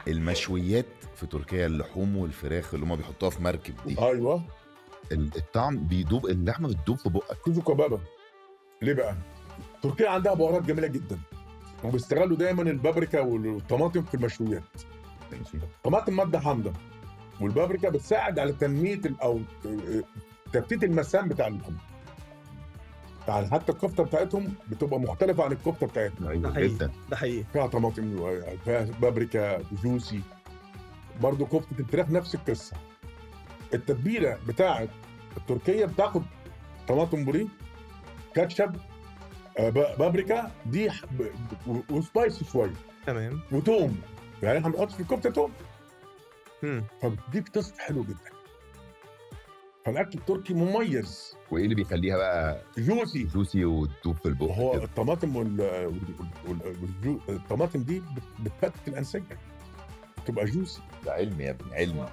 المشويات في تركيا، اللحوم والفراخ اللي هم بيحطوها في مركب دي، ايوه الطعم بيدوب، اللحمه بتدوب في بقك. كوزو كبابه. ليه بقى؟ تركيا عندها بهارات جميله جدا، وبيستغلوا دايما البابريكا والطماطم في المشويات. ماشي. طماطم ماده حامضه، والبابريكا بتساعد على تنميه او تفتيت المسام بتاع اللحوم. يعني حتى الكفته بتاعتهم بتبقى مختلفه عن الكفته بتاعتنا، ده ايوه حقيقي، جدا. ده حقيقي. فيها طماطم، فيها بابريكا، جوسي. برضه كفته الفراخ نفس القصه. التتبيله بتاعت التركيه بتاخد طماطم بوريه، كاتشب، بابريكا دي وسبايسي شويه، تمام. وتوم. يعني احنا بنحط في الكفته توم، امم. فبتديك تست حلو جدا. فالاكل التركي مميز، وايه اللي بيخليها بقى جوسي. جوسي وتدوب في البق وهو كده؟ الطماطم الطماطم دي بتفتت الانسجه، بتبقى جوسي. ده علم يا ابني، علم.